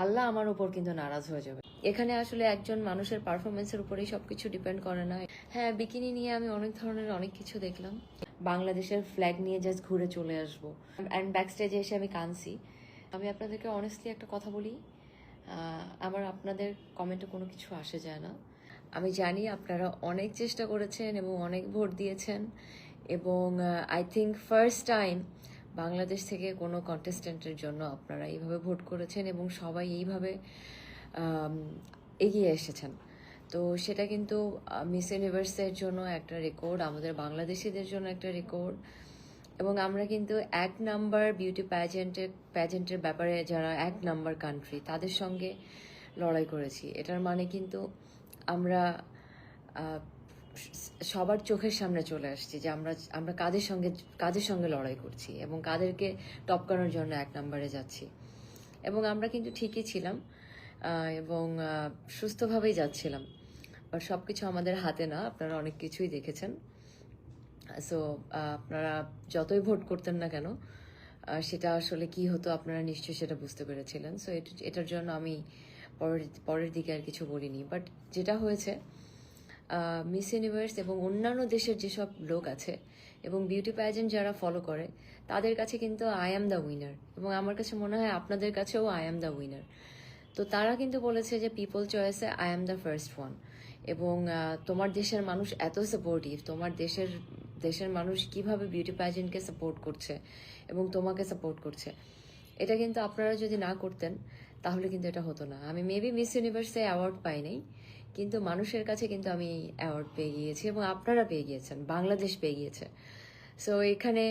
আল্লাহ আমার উপর কিন্তু নারাজ হয়ে যাবে। এখানে আসলে একজন মানুষের পারফরমেন্সের উপরেই সবকিছু ডিপেন্ড করে না। হ্যাঁ, বিকিনি নিয়ে আমি অনেক ধরনের অনেক কিছু দেখলাম। বাংলাদেশের ফ্ল্যাগ নিয়ে জাস্ট ঘুরে চলে আসবো, অ্যান্ড ব্যাকস্টেজে এসে আমি কাঁদছি। আমি আপনাদেরকে অনেস্টলি একটা কথা বলি, আমার আপনাদের কমেন্টে কোনো কিছু আসে যায় না। আমি জানি আপনারা অনেক চেষ্টা করেছেন এবং অনেক ভোট দিয়েছেন, এবং I think first time Bangladesh থেকে কোনো কন্টেস্টেন্টের জন্য আপনারা এইভাবে ভোট করেছেন এবং সবাই এইভাবে এগিয়ে এসেছেন। তো সেটা কিন্তু মিস ইউনিভার্সের জন্য একটা রেকর্ড, আমাদের বাংলাদেশিদের জন্য একটা রেকর্ড। এবং আমরা কিন্তু 1 নাম্বার বিউটি প্যাজেন্টের ব্যাপারে যারা 1 নাম্বার কান্ট্রি, তাদের সঙ্গে লড়াই করেছি। এটার মানে কিন্তু আমরা সবার চোখের সামনে চলে আসছি যে আমরা কাদের সঙ্গে লড়াই করছি এবং কাদেরকে টপকানোর জন্য 1 নাম্বারে যাচ্ছি। এবং আমরা কিন্তু ঠিকই ছিলাম এবং সুস্থভাবেই যাচ্ছিলাম। বাট সব কিছু আমাদের হাতে না, আপনারা অনেক কিছুই দেখেছেন। সো আপনারা যতই ভোট করতেন না কেন, সেটা আসলে কি হতো আপনারা নিশ্চয়ই সেটা বুঝতে পেরেছিলেন। সো এটার জন্য আমি পরের দিকে আর কিছু বলিনি। বাট যেটা হয়েছে, মিস ইউনিভার্স এবং অন্যান্য দেশের যেসব লোক আছে এবং বিউটি প্যাজেন্ট যারা ফলো করে, তাদের কাছে কিন্তু আই অ্যাম দ্য উইনার, এবং আমার কাছে মনে হয় আপনাদের কাছেও আই অ্যাম দ্য উইনার। তো তারা কিন্তু বলেছে যে পিপল চয়েসে I am the first one. এবং তোমার দেশের মানুষ এত সাপোর্টিভ, তোমার দেশের মানুষ কিভাবে বিউটি প্যাজেন্টকে সাপোর্ট করছে এবং তোমাকে সাপোর্ট করছে, এটা কিন্তু আপনারা যদি না করতেন তাহলে কিন্তু এটা হতো না। আমি মেবি মিস ইউনিভার্সে অ্যাওয়ার্ড পাই নাই, কিন্তু মানুষের কাছে কিন্তু আমি অ্যাওয়ার্ড পেয়ে গিয়েছি এবং আপনারা পেয়ে গিয়েছেন, বাংলাদেশ পেয়ে গিয়েছে। সো এখানে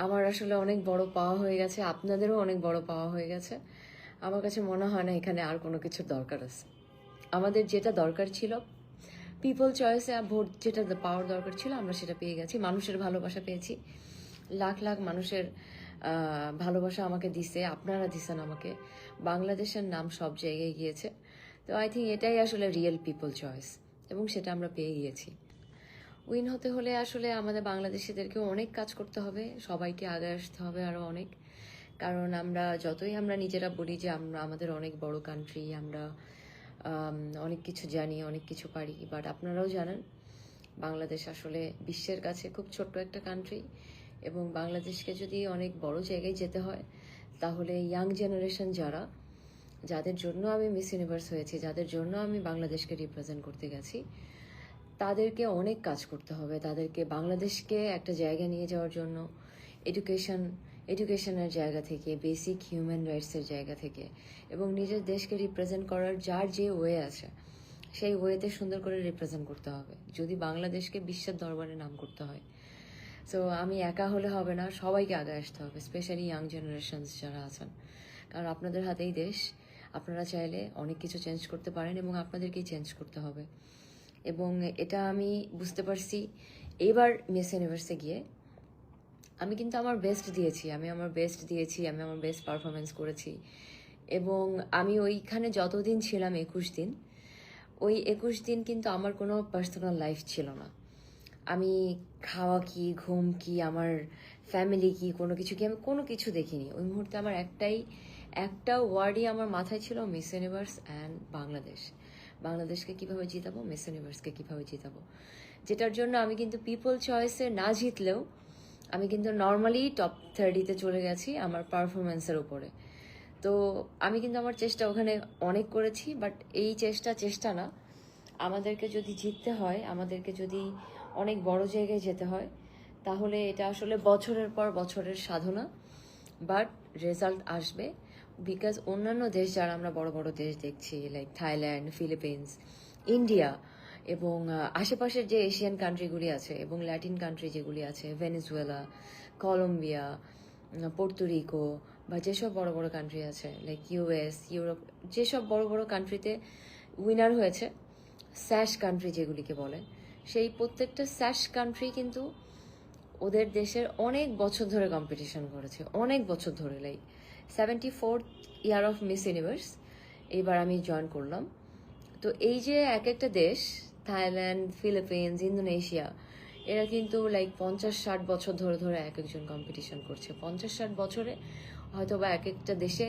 আমার আসলে অনেক বড় পাওয়া হয়ে গেছে, আপনাদেরও অনেক বড় পাওয়া হয়ে গেছে। আমার কাছে মনে হয় না এখানে আর কোনো কিছুর দরকার আছে। আমাদের যেটা দরকার ছিল, পিপল চয়েসে ভোট যেটা পাওয়ার দরকার ছিল, আমরা সেটা পেয়ে গেছি। মানুষের ভালোবাসা পেয়েছি, লাখ লাখ মানুষের ভালোবাসা আমাকে দিছে, আপনারা দিছেন আমাকে। বাংলাদেশের নাম সব জায়গায় গিয়েছে। তো আই থিঙ্ক এটাই আসলে রিয়েল পিপল চয়েস, এবং সেটা আমরা পেয়ে গিয়েছি। উইন হতে হলে আসলে আমাদের বাংলাদেশিদেরকেও অনেক কাজ করতে হবে, সবাইকে আগে আসতে হবে আরও অনেক। কারণ যতই আমরা নিজেরা বলি যে আমাদের অনেক বড় কান্ট্রি, আমরা অনেক কিছু জানি, অনেক কিছু পারি, বাট আপনারাও জানেন বাংলাদেশ আসলে বিশ্বের কাছে খুব ছোট্ট একটা কান্ট্রি। এবং বাংলাদেশকে যদি অনেক বড় জায়গায় যেতে হয়, তাহলে ইয়াং জেনারেশন যাদের জন্য আমি মিস ইউনিভার্স হয়েছি, যাদের জন্য আমি বাংলাদেশকে রিপ্রেজেন্ট করতে গেছি, তাদেরকে অনেক কাজ করতে হবে। তাদেরকে বাংলাদেশকে একটা জায়গা নিয়ে যাওয়ার জন্য এডুকেশনের জায়গা থেকে, বেসিক হিউম্যান রাইটসের জায়গা থেকে, এবং নিজের দেশকে রিপ্রেজেন্ট করার যার যে ওয়ে আছে, সেই ওয়েতে সুন্দর করে রিপ্রেজেন্ট করতে হবে যদি বাংলাদেশকে বিশ্বের দরবারে নাম করতে হয়। সো আমি একা হলে হবে না, সবাইকে আগে আসতে হবে, স্পেশালি ইয়াং জেনারেশনস যারা আছেন। কারণ আপনাদের হাতেই দেশ, আপনারা চাইলে অনেক কিছু চেঞ্জ করতে পারেন এবং আপনাদেরকেই চেঞ্জ করতে হবে। এবং এটা আমি বুঝতে পারছি এইবার মিস ইউনিভার্সে গিয়ে। আমি কিন্তু আমার বেস্ট দিয়েছি, আমি আমার বেস্ট পারফরমেন্স করেছি। এবং আমি ওইখানে যতদিন ছিলাম, 21 দিন, ওই 21 দিন কিন্তু আমার কোনো পার্সোনাল লাইফ ছিল না। আমি খাওয়া কি, ঘুম কি, আমার ফ্যামিলি কি, কোনো কিছু কি, আমি কোনো কিছু দেখিনি ওই মুহূর্তে। আমার একটা ওয়ার্ডই আমার মাথায় ছিল, মিস ইউনিভার্স অ্যান্ড বাংলাদেশকে কিভাবে জিতাবো, মিস ইউনিভার্সকে কিভাবে জিতাবো। যেটার জন্য আমি কিন্তু পিপল চয়েসে না জিতলেও আমি কিন্তু নর্মালি টপ 30-তে চলে গেছি আমার পারফরমেন্সের উপরে। তো আমি কিন্তু আমার চেষ্টা ওখানে অনেক করেছি, বাট এই চেষ্টা না, আমাদেরকে যদি জিততে হয়, আমাদেরকে যদি অনেক বড় জায়গায় যেতে হয়, তাহলে এটা আসলে বছরের পর বছরের সাধনা। বাট রেজাল্ট আসবে, বিকজ অন্যান্য দেশ যারা আমরা বড় বড় দেশ দেখছি, লাইক থাইল্যান্ড, ফিলিপিন্স, ইন্ডিয়া, এবং আশেপাশের যে এশিয়ান কান্ট্রিগুলি আছে এবং ল্যাটিন কান্ট্রি যেগুলি আছে, ভেনেজুয়েলা, কলম্বিয়া, পোর্তোরিকো, বা যেসব বড় বড় কান্ট্রি আছে লাইক ইউএস, ইউরোপ, যেসব বড় বড় কান্ট্রিতে উইনার হয়েছে, স্যাশ কান্ট্রি যেগুলিকে বলে, সেই প্রত্যেকটা স্যাশ কান্ট্রি কিন্তু ওদের দেশের অনেক বছর ধরে কম্পিটিশন করেছে, অনেক বছর ধরে। Like 74th year of miss universe এইবার আমি জয়েন করলাম। তো এই যে এক একটা দেশ, থাইল্যান্ড, ফিলিপিন্স, ইন্দোনেশিয়া, এরা কিন্তু লাইক 50-60 বছর ধরে ধরে এক একজন কম্পিটিশন করছে। 50-60 বছরে হয়তো বা এক একটা দেশে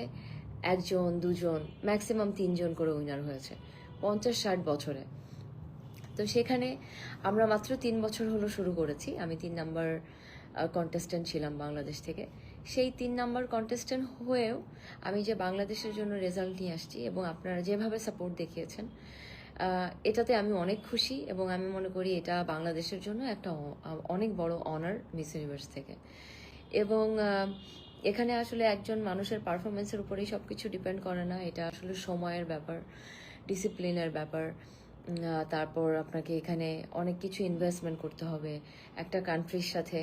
একজন দুজন ম্যাক্সিমাম 3জন করে উইনার হয়েছে 50-60 বছরে। তো সেখানে আমরা মাত্র 3 বছর হলো শুরু করেছি। আমি 3 নাম্বার কন্টেস্ট্যান্ট ছিলাম বাংলাদেশ থেকে। সেই 3 নাম্বার কন্টেস্ট্যান্ট হয়েও আমি যে বাংলাদেশের জন্য রেজাল্ট নিয়ে আসছি এবং আপনারা যেভাবে সাপোর্ট দেখিয়েছেন, এটাতে আমি অনেক খুশি এবং আমি মনে করি এটা বাংলাদেশের জন্য একটা অনেক বড় অনার মিস ইউনিভার্স থেকে। এবং এখানে আসলে একজন মানুষের পারফরমেন্সের উপরেই সব কিছু ডিপেন্ড করে না, এটা আসলে সময়ের ব্যাপার, ডিসিপ্লিনের ব্যাপার। তারপর আপনাকে এখানে অনেক কিছু ইনভেস্টমেন্ট করতে হবে। একটা কান্ট্রির সাথে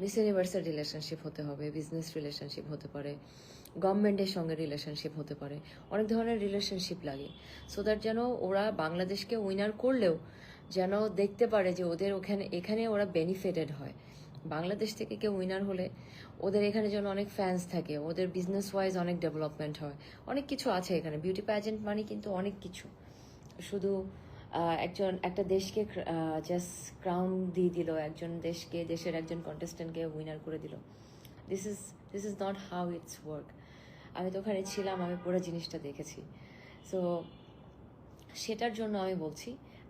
মিস ইউনিভার্সের রিলেশনশিপ হতে হবে, বিজনেস রিলেশনশিপ হতে পারে, গভর্নমেন্টের সঙ্গে রিলেশনশিপ হতে পারে, অনেক ধরনের রিলেশনশিপ লাগে। সো দ্যাট যেন ওরা বাংলাদেশকে উইনার করলেও যেন দেখতে পারে যে ওদের এখানে ওরা বেনিফিটেড হয়। বাংলাদেশ থেকে কেউ উইনার হলে ওদের এখানে যেন অনেক ফ্যান্স থাকে, ওদের বিজনেস ওয়াইজ অনেক ডেভেলপমেন্ট হয়, অনেক কিছু আছে এখানে। বিউটি প্যাজেন্ট মানে কিন্তু অনেক কিছু, শুধু একটা দেশকে জাস্ট ক্রাউন দিয়ে দিল, দেশের একজন কন্টেস্টেন্টকে উইনার করে দিল। This is not how it's work. আমি তো ওখানে ছিলাম, আমি পুরো জিনিসটা দেখেছি। সো সেটার জন্য আমি বলছি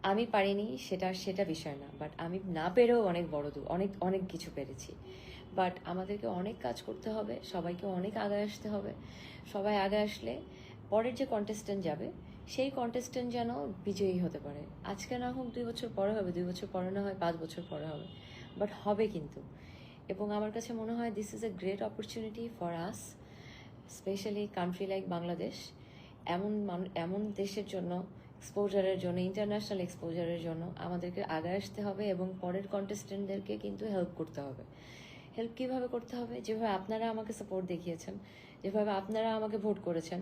আমি পারিনি, সেটা বিষয় না, বাট আমি না পেরেও অনেক বড় অনেক অনেক কিছু পেরেছি। বাট আমাদেরকে অনেক কাজ করতে হবে, সবাইকে অনেক আগে আসতে হবে। সবাই আগে আসলে পরের যে কন্টেস্টেন্ট যাবে সেই কন্টেস্টেন্ট যেন বিজয়ী হতে পারে। আজকে না হোক 2 বছর পরে হবে, 2 বছর পরে না হয় 5 বছর পরে হবে, বাট হবে কিন্তু। এবং আমার কাছে মনে হয় this is a great opportunity for us, specially country like Bangladesh. এমন দেশের জন্য, এক্সপোজারের জন্য, ইন্টারন্যাশনাল এক্সপোজারের জন্য আমাদেরকে আগে আসতে হবে এবং পরের কন্টেস্টেন্টদেরকে কিন্তু হেল্প করতে হবে। হেল্প কীভাবে করতে হবে? যেভাবে আপনারা আমাকে সাপোর্ট দেখিয়েছেন, যেভাবে আপনারা আমাকে ভোট করেছেন,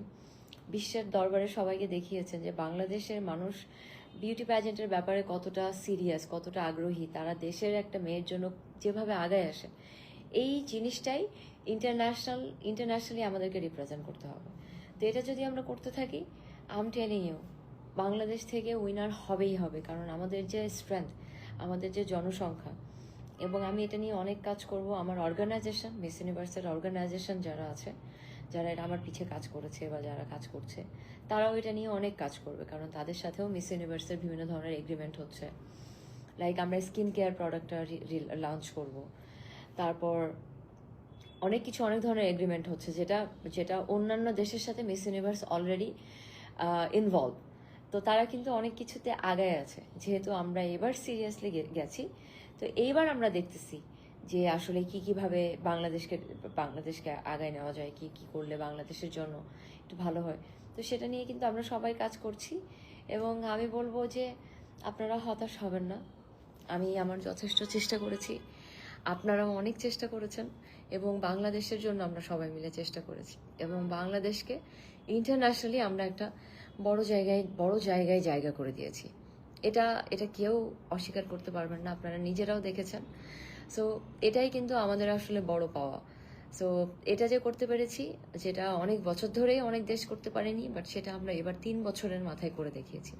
বিশ্বের দরবারে সবাইকে দেখিয়েছেন যে বাংলাদেশের মানুষ বিউটি প্যাজেন্টের ব্যাপারে কতটা সিরিয়াস, কতটা আগ্রহী, তারা দেশের একটা মেয়ের জন্য যেভাবে আগায় আসে, এই জিনিসটাই ইন্টারন্যাশনালি আমাদেরকে রিপ্রেজেন্ট করতে হবে। তো এটা যদি আমরা করতে থাকি, আম টেলিং ইউ, বাংলাদেশ থেকে উইনার হবেই হবে। কারণ আমাদের যে স্ট্রেংথ, আমাদের যে জনসংখ্যা, এবং আমি এটা নিয়ে অনেক কাজ করব। আমার অর্গানাইজেশন, মিস ইউনিভার্সের অর্গানাইজেশন যারা আছে, যারা এটা আমার পিছে কাজ করেছে বা যারা কাজ করছে, তারাও এটা নিয়ে অনেক কাজ করবে। কারণ তাদের সাথেও মিস ইউনিভার্সের বিভিন্ন ধরনের এগ্রিমেন্ট হচ্ছে। লাইক আমরা স্কিন কেয়ার প্রোডাক্টটা লঞ্চ করব। তারপর অনেক ধরনের এগ্রিমেন্ট হচ্ছে, যেটা অন্যান্য দেশের সাথে মিস ইউনিভার্স অলরেডি ইনভলভ। তো তারা কিন্তু অনেক কিছুতে আগায় আছে, যেহেতু আমরা এবার সিরিয়াসলি গেছি। তো এইবার আমরা দেখতেছি যে আসলে কিভাবে বাংলাদেশকে আগায় নেওয়া যায়, কি করলে বাংলাদেশের জন্য একটু ভালো হয়। তো সেটা নিয়ে কিন্তু আমরা সবাই কাজ করছি। এবং আমি বলবো যে আপনারা হতাশ হবেন না। আমি আমার যথেষ্ট চেষ্টা করেছি, আপনারাও অনেক চেষ্টা করেছেন, এবং বাংলাদেশের জন্য আমরা সবাই মিলে চেষ্টা করেছি। এবং বাংলাদেশকে ইন্টারন্যাশনালি আমরা একটা বড় জায়গায় জায়গা করে দিয়েছি। এটা কেউ অস্বীকার করতে পারবেন না, আপনারা নিজেরাও দেখেছেন। সো এটাই কিন্তু আমাদের আসলে বড় পাওয়া। সো এটা যে করতে পেরেছি, যেটা অনেক বছর ধরেই অনেক দেশ করতে পারেনি, বাট সেটা আমরা এবার 3 বছরের মাথায় করে দেখিয়েছি।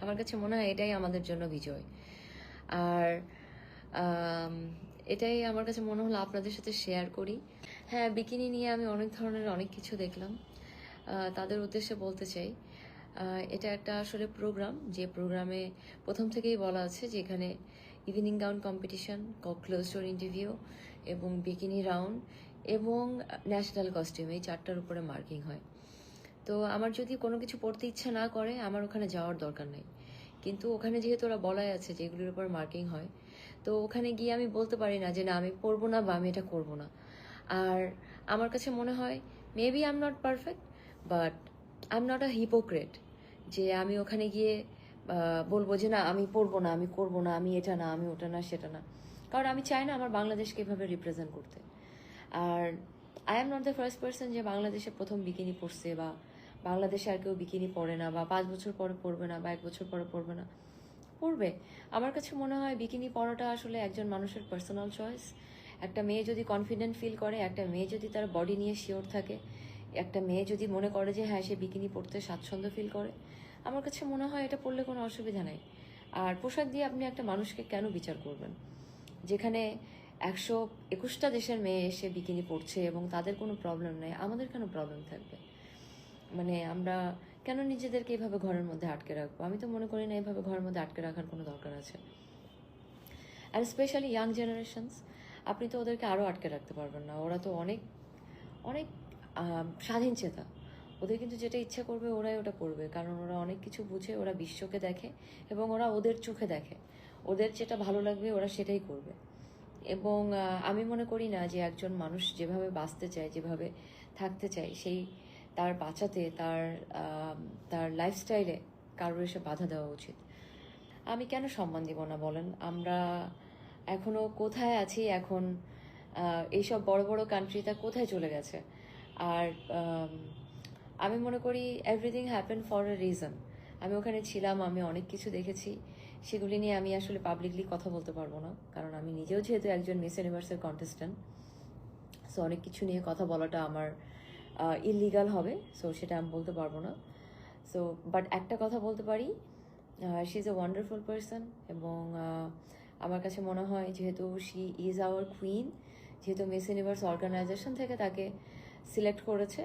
আমার কাছে মনে হয় এটাই আমাদের জন্য বিজয়। আর এটাই আমার কাছে মনে হলো আপনাদের সাথে শেয়ার করি। হ্যাঁ, বিকিনি নিয়ে আমি অনেক ধরনের অনেক কিছু দেখলাম। তাদের উদ্দেশ্যে বলতে চাই, এটা একটা আসলে প্রোগ্রাম, যে প্রোগ্রামে প্রথম থেকেই বলা আছে যে এখানে evening gown competition, close door interview এবং বিকিনি রাউন্ড এবং ন্যাশনাল কস্টিউম, এই 4টার উপরে মার্কিং হয়। তো আমার যদি কোনো কিছু পড়তে ইচ্ছা না করে, আমার ওখানে যাওয়ার দরকার নেই। কিন্তু ওখানে যেহেতু ওরা বলাই আছে যে এগুলোর উপর মার্কিং হয়, তো ওখানে গিয়ে আমি বলতে পারি না যে না আমি পড়বো না বা আমি এটা করবো না। আর আমার কাছে মনে হয় maybe I am not perfect, but I am not a hypocrite যে আমি ওখানে গিয়ে বলবো যে না আমি পড়বো না, আমি করবো না, আমি এটা না, আমি ওটা না, সেটা না। কারণ আমি চাই না আমার বাংলাদেশকে এভাবে রিপ্রেজেন্ট করতে। আর I am not the first person যে বাংলাদেশে প্রথম বিকিনি পরছে, বা বাংলাদেশে আর কেউ বিকিনি পরে না, বা 5 বছর পরে পরবে না, বা 1 বছর পরে পরবে না, পরবে। আমার কাছে মনে হয় বিকিনি পরাটা আসলে একজন মানুষের পার্সোনাল চয়েস। একটা মেয়ে যদি কনফিডেন্ট ফিল করে, একটা মেয়ে যদি তার বডি নিয়ে শিওর থাকে, একটা মেয়ে যদি মনে করে যে হ্যাঁ সে বিকিনি পরতে স্বাচ্ছন্দ্য ফিল করে, আমার কাছে মনে হয় এটা পরলে কোনো অসুবিধা নেই। আর পোশাক দিয়ে আপনি একটা মানুষকে কেন বিচার করবেন? যেখানে 121টা দেশের মেয়ে এসে বিকিনি পরছে এবং তাদের কোনো প্রবলেম নেই, আমাদের কেন প্রবলেম থাকবে? মানে আমরা কেন নিজেদেরকে এভাবে ঘরের মধ্যে আটকে রাখবো? আমি তো মনে করি না এভাবে ঘরের মধ্যে আটকে রাখার কোনো দরকার আছে। আর স্পেশালি ইয়াং জেনারেশনস, আপনি তো ওদেরকে আরও আটকে রাখতে পারবেন না। ওরা তো অনেক অনেক স্বাধীন চেতা। ওদের কিন্তু যেটা ইচ্ছা করবে ওরাই ওটা করবে, কারণ ওরা অনেক কিছু বুঝে, ওরা বিশ্বকে দেখে এবং ওরা ওদের চোখে দেখে। ওদের যেটা ভালো লাগবে ওরা সেটাই করবে। এবং আমি মনে করি না যে একজন মানুষ যেভাবে বাঁচতে চায়, যেভাবে থাকতে চায়, সেই তার বাঁচাতে, তার লাইফস্টাইলে কারোর এসে বাধা দেওয়া উচিত। আমি কেন সম্মান দিব না বলেন? আমরা এখনো কোথায় আছি এখন? এইসব বড় বড় কান্ট্রিটা কোথায় চলে গেছে? আর আমি মনে করি everything happen for a reason. আমি ওখানে ছিলাম, আমি অনেক কিছু দেখেছি। সেগুলি নিয়ে আমি আসলে পাবলিকলি কথা বলতে পারবো না, কারণ আমি নিজেও যেহেতু একজন মিস ইউনিভার্সের কন্টেস্ট্যান্ট। সো অনেক কিছু নিয়ে কথা বলাটা আমার ইললিগাল হবে, সো সেটা আমি বলতে পারবো না। সো বাট একটা কথা বলতে পারি, she is a wonderful person. এবং আমার কাছে মনে হয় যেহেতু শি ইজ আওয়ার কুইন, যেহেতু মিস ইউনিভার্স অর্গানাইজেশন থেকে তাকে সিলেক্ট করেছে,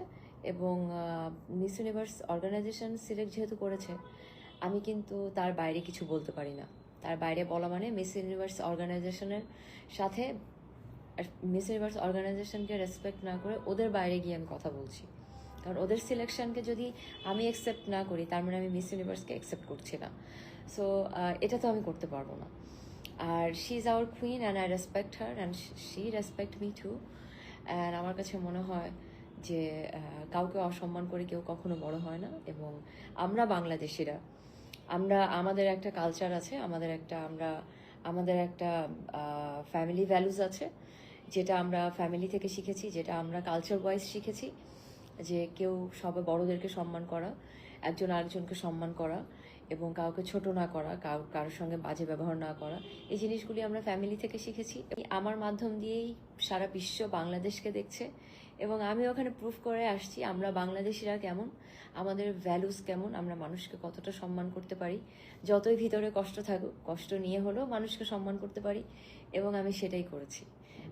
এবং মিস ইউনিভার্স অর্গানাইজেশন সিলেক্ট যেহেতু করেছে, আমি কিন্তু তার বাইরে কিছু বলতে পারি না। তার বাইরে বলা মানে মিস ইউনিভার্স অর্গানাইজেশনের সাথে, মিস ইউনিভার্স অর্গানাইজেশনকে রেসপেক্ট না করে ওদের বাইরে গিয়ে আমি কথা বলছি। কারণ ওদের সিলেকশনকে যদি আমি অ্যাকসেপ্ট না করি, তার মানে আমি মিস ইউনিভার্সকে অ্যাকসেপ্ট করছি না। সো এটা তো আমি করতে পারবো না। আর she is our queen and I respect her and she respect me too. And আমার কাছে মনে হয় যে কাউকে অসম্মান করে কেউ কখনো বড় হয় না। এবং আমরা বাংলাদেশিরা, আমাদের একটা কালচার আছে, আমাদের একটা ফ্যামিলি ভ্যালুজ আছে, যেটা আমরা ফ্যামিলি থেকে শিখেছি, যেটা আমরা কালচার ওয়াইজ শিখেছি, যে কেউ সবে বড়দেরকে সম্মান করা, একজন আরেকজনকে সম্মান করা, এবং কাউকে ছোট না করা, কারোর সঙ্গে বাজে ব্যবহার না করা। এই জিনিসগুলি আমরা ফ্যামিলি থেকে শিখেছি। আমার মাধ্যম দিয়েই সারা বিশ্ব বাংলাদেশকে দেখছে, এবং আমি ওখানে প্রুফ করে আসছি আমরা বাংলাদেশিরা কেমন, আমাদের ভ্যালুস কেমন, আমরা মানুষকে কতটা সম্মান করতে পারি। যতই ভিতরে কষ্ট থাকুক, কষ্ট নিয়ে হলেও মানুষকে সম্মান করতে পারি, এবং আমি সেটাই করেছি।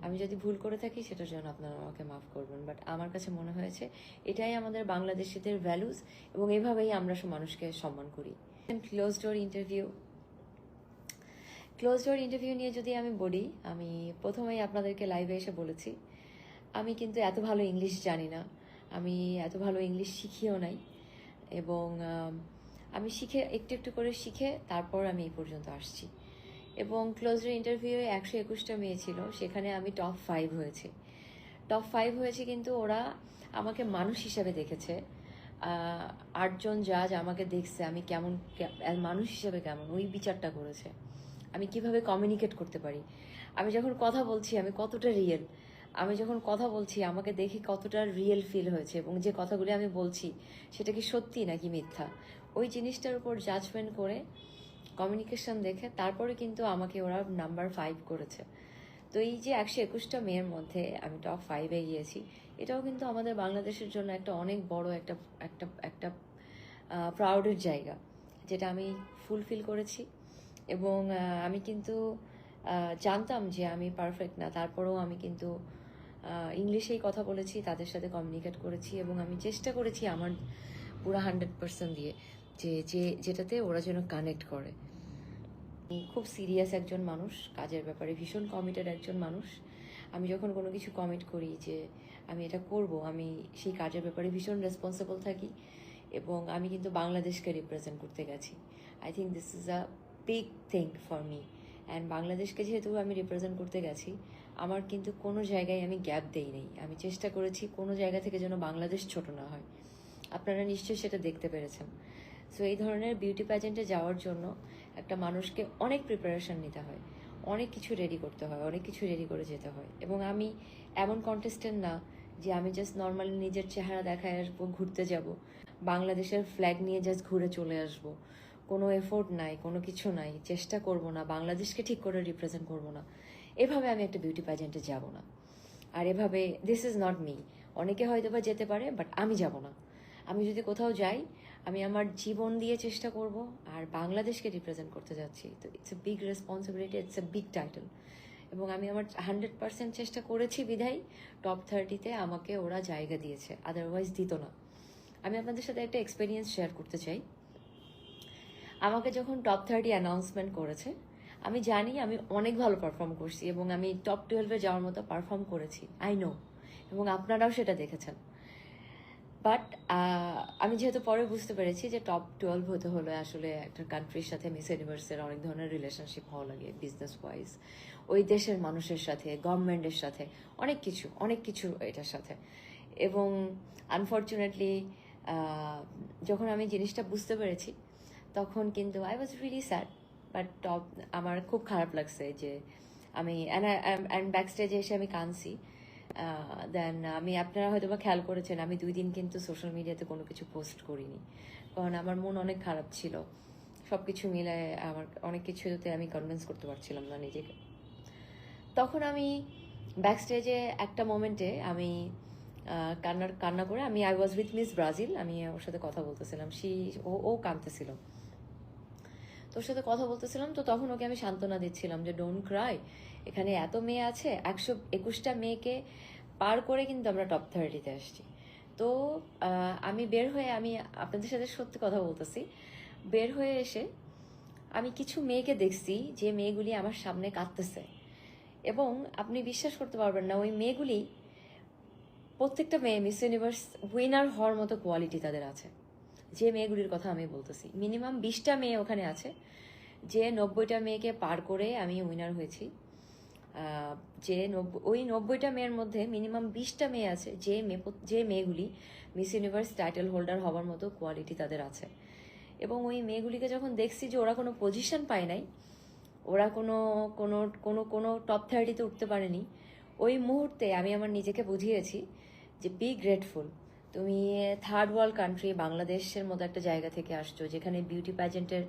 আমি যদি ভুল করে থাকি সেটার জন্য আপনারা আমাকে মাফ করবেন, বাট আমার কাছে মনে হয়েছে এটাই আমাদের বাংলাদেশিদের ভ্যালুস, এবং এভাবেই আমরা মানুষকে সম্মান করি। ক্লোজ ডোর ইন্টারভিউ নিয়ে যদি আমি বলি, আমি প্রথমেই আপনাদেরকে লাইভে এসে বলেছি আমি কিন্তু এত ভালো ইংলিশ জানি না, আমি এত ভালো ইংলিশ শিখিও নাই, এবং আমি একটু একটু করে শিখে তারপর আমি এই পর্যন্ত আসছি। এবং ক্লোজ ডোর ইন্টারভিউয়ে 121টা মেয়ে ছিল, সেখানে আমি টপ 5 হয়েছি। কিন্তু ওরা আমাকে মানুষ হিসেবে দেখেছে। 8জন জাজ আমাকে দেখছে আমি কেমন, মানুষ হিসেবে কেমন, ওই বিচারটা করেছে। আমি কিভাবে কমিউনিকেট করতে পারি, আমি যখন কথা বলছি আমি কতটা রিয়েল, আমি যখন কথা বলছি আমাকে দেখে কতটা রিয়েল ফিল হয়েছে, এবং যে কথাগুলি আমি বলছি সেটা কি সত্যি নাকি মিথ্যা, ওই জিনিসটার উপর জাজমেন্ট করে, কমিউনিকেশন দেখে তারপরে কিন্তু আমাকে ওরা নাম্বার 5 করেছে। তো এই যে 121টা মেয়ের মধ্যে আমি টপ 5-এ গিয়েছি, এটাও কিন্তু আমাদের বাংলাদেশের জন্য একটা অনেক বড় একটা একটা একটা প্রাউডের জায়গা, যেটা আমি ফুলফিল করেছি। এবং আমি কিন্তু জানতাম যে আমি পারফেক্ট না, তারপরেও আমি কিন্তু ইংলিশেই কথা বলেছি, তাদের সাথে কমিউনিকেট করেছি, এবং আমি চেষ্টা করেছি আমার পুরো 100% দিয়ে, যেটাতে ওরা যেন কানেক্ট করে। খুব সিরিয়াস একজন মানুষ, কাজের ব্যাপারে ভীষণ কমিটেড একজন মানুষ। আমি যখন কোনো কিছু কমিট করি যে আমি এটা করব, আমি সেই কাজের ব্যাপারে ভীষণ রেসপন্সিবল থাকি। এবং আমি কিন্তু বাংলাদেশকে রিপ্রেজেন্ট করতে গেছি। I think this is a big thing for me. And বাংলাদেশকে যেহেতু আমি রিপ্রেজেন্ট করতে গেছি, আমার কিন্তু কোনো জায়গায় আমি গ্যাপ দেই নেই। আমি চেষ্টা করেছি কোনো জায়গা থেকে যেন বাংলাদেশ ছোট না হয়। আপনারা নিশ্চয়ই সেটা দেখতে পেরেছেন। সো এই ধরনের বিউটি প্যাজেন্টে যাওয়ার জন্য একটা মানুষকে অনেক প্রিপারেশন নিতে হয়, অনেক কিছু রেডি করতে হয়, অনেক কিছু রেডি করে যেতে হয়। এবং আমি এমন কন্টেস্টেন্ট না যে আমি জাস্ট নর্মালি নিজের চেহারা দেখায় আসবো, ঘুরতে যাব, বাংলাদেশের ফ্ল্যাগ নিয়ে জাস্ট ঘুরে চলে আসব। কোনো এফোর্ট নাই, কোনো কিছু নাই, চেষ্টা করব না, বাংলাদেশকে ঠিক করে রিপ্রেজেন্ট করব না, এভাবে আমি একটা বিউটি প্যাজেন্টে যাব না। আর এভাবে দিস ইজ নট মি। অনেকে হয়তো বা যেতে পারে, বাট আমি যাব না। আমি যদি কোথাও যাই, আমি আমার জীবন দিয়ে চেষ্টা করব, আর বাংলাদেশকে রিপ্রেজেন্ট করতে যাচ্ছি। তো it's a big responsibility, it's a big title. এবং আমি আমার 100% চেষ্টা করেছি বিধায় টপ 30-তে আমাকে ওরা জায়গা দিয়েছে, আদারওয়াইজ দিত না। আমি আপনাদের সাথে একটা এক্সপিরিয়েন্স শেয়ার করতে চাই। আমাকে যখন টপ 30 অ্যানাউন্সমেন্ট করেছে, আমি জানি আমি অনেক ভালো পারফর্ম করছি এবং আমি টপ 12-এ যাওয়ার মতো পারফর্ম করেছি, আই নো, এবং আপনারাও সেটা দেখেছেন। বাট আমি যেহেতু পরে বুঝতে পেরেছি যে টপ 12 হতে হলে আসলে একটা কান্ট্রির সাথে মিস ইউনিভার্সের অনেক ধরনের রিলেশনশিপ হওয়া লাগে, বিজনেস ওয়াইজ, ওই দেশের মানুষের সাথে, গভর্নমেন্টের সাথে, অনেক কিছু এটার সাথে। এবং আনফর্চুনেটলি যখন আমি জিনিসটা বুঝতে পেরেছি, তখন কিন্তু I was really sad. But আমার খুব খারাপ লাগছে যে আমি অ্যান্ড ব্যাক স্টেজে এসে আমি কাঁদছি। দেন আপনারা হয়তো বা খেয়াল করেছেন, আমি 2 দিন কিন্তু সোশ্যাল মিডিয়াতে কোনো কিছু পোস্ট করিনি, কারণ আমার মন অনেক খারাপ ছিল। সব কিছু মিলায় আমার অনেক কিছুতে আমি কনভিন্স করতে পারছিলাম না নিজেকে। তখন আমি ব্যাক স্টেজে একটা মোমেন্টে আমি কান্না করে আমি I was with miss Brazil, আমি ওর সাথে কথা বলতেছিলাম, ও কাঁদতেছিল, তোর সাথে কথা বলতেছিলাম। তো তখন ওকে আমি সান্ত্বনা দিচ্ছিলাম যে ডোন্ট ক্রাই, এখানে এত মেয়ে আছে, 121টা মেয়েকে পার করে কিন্তু আমরা টপ 30-তে আসছি। তো আমি বের হয়ে, আমি আপনাদের সাথে সত্যি কথা বলতেছি, বের হয়ে এসে আমি কিছু মেয়েকে দেখছি যে মেয়েগুলি আমার সামনে কাঁদতেছে, এবং আপনি বিশ্বাস করতে পারবেন না, ওই মেয়েগুলি প্রত্যেকটা মেয়ে মিস ইউনিভার্স উইনার হওয়ার মতো কোয়ালিটি তাদের আছে। যে মেয়েগুলির কথা আমি বলতেছি, মিনিমাম 20টা মেয়ে ওখানে আছে, যে 90টা মেয়েকে পার করে আমি উইনার হয়েছি। ওই 90টা মেয়ের মধ্যে মিনিমাম 20টা মেয়ে আছে যে মেয়েগুলি মিস ইউনিভার্স টাইটেল হোল্ডার হওয়ার মতো কোয়ালিটি তাদের আছে। এবং ওই মেয়েগুলিকে যখন দেখছি যে ওরা কোনো পজিশন পায় নাই, ওরা কোনো কোনো কোনো কোনো টপ 30-তে উঠতে পারেনি, ওই মুহূর্তে আমি আমার নিজেকে বুঝিয়েছি যে বি গ্রেটফুল। তুমি থার্ড ওয়ার্ল্ড কান্ট্রি বাংলাদেশের মতো একটা জায়গা থেকে আসছো, যেখানে বিউটি প্যাজেন্টের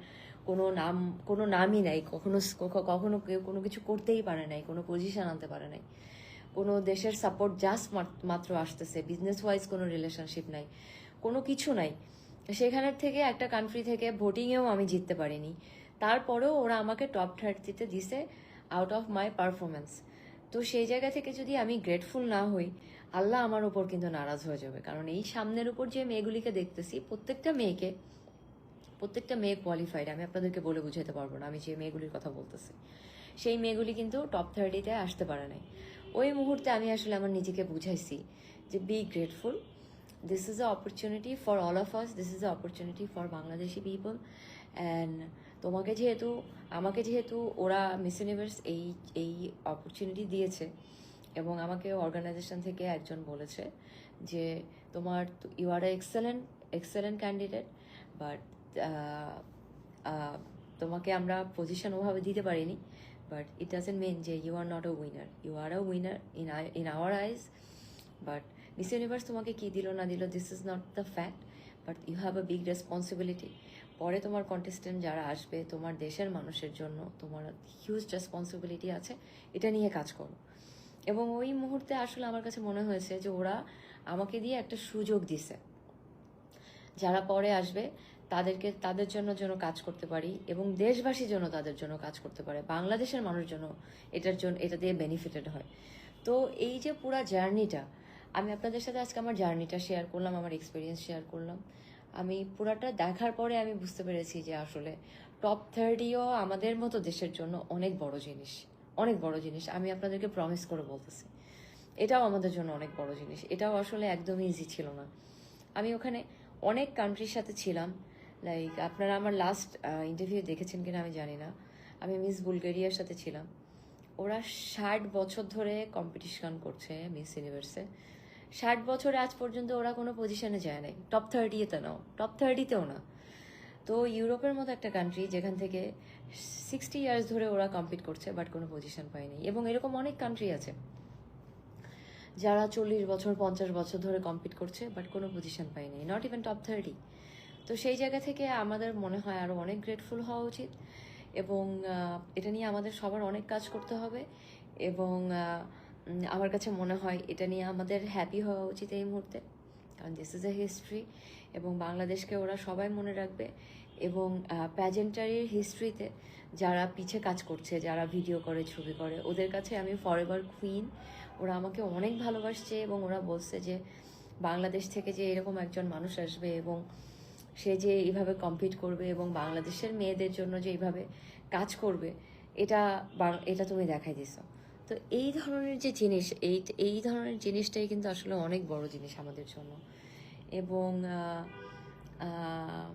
কোনো নামই নাই, কখনো কেউ কোনো কিছু করতেই পারে নাই, কোনো পজিশন আনতে পারে নাই, কোনো দেশের সাপোর্ট জাস্ট মাত্র আসতেছে, বিজনেস ওয়াইজ কোনো রিলেশনশিপ নাই, কোনো কিছু নাই। সেখানের থেকে একটা কান্ট্রি থেকে ভোটিংয়েও আমি জিততে পারিনি, তারপরেও ওরা আমাকে টপ 30-তে দিছে আউট অফ মাই পারফরমেন্স। তো সেই জায়গা থেকে যদি আমি গ্রেটফুল না হই, আল্লাহ আমার উপর কিন্তু নারাজ হয়ে যাবে। কারণ এই সামনের উপর যে মেয়েগুলিকে দেখতেছি, প্রত্যেকটা মেয়ে কোয়ালিফাইড, আমি আপনাদেরকে বলে বুঝাতে পারবো না। আমি যে মেয়েগুলির কথা বলতেছি, সেই মেয়েগুলি কিন্তু টপ 30-তে আসতে পারে নাই। ওই মুহূর্তে আমি আসলে আমার নিজেকে বুঝাইছি যে be grateful, this is a opportunity for all of us, this is a opportunity for Bangladeshi people. And আমাকে যেহেতু ওরা মিস ইউনিভার্স এই অপরচুনিটি দিয়েছে, এবং আমাকে অর্গানাইজেশন থেকে একজন বলেছে যে you are excellent candidate, but তোমাকে আমরা পজিশন ওভাবে দিতে পারিনি, বাট ইট ডাজেন্ট মিন যে you are not a winner, you are a winner in our eyes. But miss universe তোমাকে কি দিল না দিল, this is not the fact, but you have a big responsibility. পরে তোমার কন্টেস্টেন্ট যারা আসবে, তোমার দেশের মানুষের জন্য তোমার হিউজ রেসপন্সিবিলিটি আছে, এটা নিয়ে কাজ করো। এবং ওই মুহূর্তে আসলে আমার কাছে মনে হয়েছে যে ওরা আমাকে দিয়ে একটা সুযোগ দিছে, যারা পরে আসবে তাদের জন্য যেন কাজ করতে পারি, এবং দেশবাসীর জন্য তাদের জন্য কাজ করতে পারে, বাংলাদেশের মানুষ জন্য এটা দিয়ে বেনিফিটেড হয়। তো এই যে পুরা জার্নিটা, আমি আপনাদের সাথে আজকে আমার জার্নিটা শেয়ার করলাম, আমার এক্সপিরিয়েন্স শেয়ার করলাম। আমি পুরাটা দেখার পরে আমি বুঝতে পেরেছি যে আসলে টপ 30ও আমাদের মতো দেশের জন্য অনেক বড় জিনিস। আমি আপনাদেরকে প্রমিস করে বলতেছি, এটাও আমাদের জন্য অনেক বড় জিনিস। এটাও আসলে একদমই ইজি ছিল না। আমি ওখানে অনেক কান্ট্রির সাথে ছিলাম, লাইক আপনারা আমার লাস্ট ইন্টারভিউ দেখেছেন কিনা আমি জানি না, আমি মিস বুলগেরিয়ার সাথে ছিলাম। ওরা 60 বছর ধরে কম্পিটিশন করছে মিস ইউনিভার্সে, 60 বছরে আজ পর্যন্ত ওরা কোনো পজিশনে যায় নাই, টপ 30-তেও না। তো ইউরোপের মতো একটা কান্ট্রি যেখান থেকে 60 ইয়ার্স ধরে ওরা কম্পিট করছে, বাট কোনো পজিশন পায়নি। এবং এরকম অনেক কান্ট্রি আছে যারা 40 বছর 50 বছর ধরে কম্পিট করছে, বাট কোনো পজিশন পায়নি, নট ইভেন টপ 30। তো সেই জায়গা থেকে আমাদের মনে হয় আরও অনেক গ্রেটফুল হওয়া উচিত, এবং এটা নিয়ে আমাদের সবার অনেক কাজ করতে হবে। এবং আমার কাছে মনে হয় এটা নিয়ে আমাদের হ্যাপি হওয়া উচিত এই মুহূর্তে, কারণ দিস ইজ এ হিস্ট্রি, এবং বাংলাদেশকে ওরা সবাই মনে রাখবে। এবং প্যাজেন্টারির হিস্ট্রিতে যারা পিছে কাজ করছে, যারা ভিডিও করে, ছবি করে, ওদের কাছে আমি ফরএভার কুইন। ওরা আমাকে অনেক ভালোবাসছে, এবং ওরা বলছে যে বাংলাদেশ থেকে যে এরকম একজন মানুষ আসবে এবং সে যে এইভাবে কম্পিট করবে এবং বাংলাদেশের মেয়েদের জন্য যে এইভাবে কাজ করবে, এটা এটা তুমি দেখাই দিছো। তো এই ধরনের যে জিনিস, এই ধরনের জিনিসটাই কিন্তু আসলে অনেক বড় জিনিস আমাদের জন্য। এবং আহ,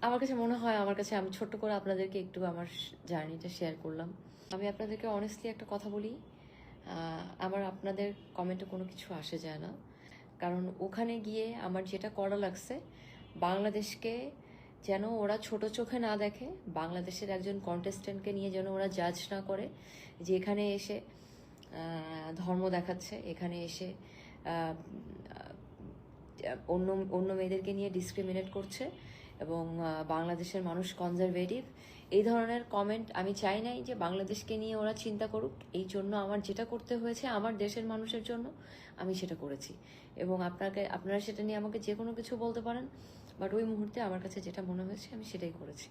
আমার কাছে মনে হয়, আমি ছোট্ট করে আপনাদেরকে একটু আমার জার্নিটা শেয়ার করলাম। আমি আপনাদেরকে অনেস্টলি একটা কথা বলি, আমার আপনাদের কমেন্টে কোনো কিছু আসে যায় না, কারণ ওখানে গিয়ে আমার যেটা করা লাগছে, বাংলাদেশকে যেন ওরা ছোট চোখে না দেখে, বাংলাদেশের একজন কন্টেস্টেন্টকে নিয়ে যেন ওরা জাজ না করে যে এখানে এসে ধর্ম দেখাচ্ছে, এখানে এসে অন্য অন্য মেয়েদেরকে নিয়ে ডিসক্রিমিনেট করছে এবং বাংলাদেশের মানুষ কনজারভেটিভ, এই ধরনের কমেন্ট আমি চাই নাই যে বাংলাদেশকে নিয়ে ওরা চিন্তা করুক। এই জন্য আমার যেটা করতে হয়েছে আমার দেশের মানুষের জন্য, আমি সেটা করেছি। এবং আপনারা সেটা নিয়ে আমাকে যে কোনো কিছু বলতে পারেন, বাট ওই মুহূর্তে আমার কাছে যেটা মনে হয়েছে আমি সেটাই করেছি।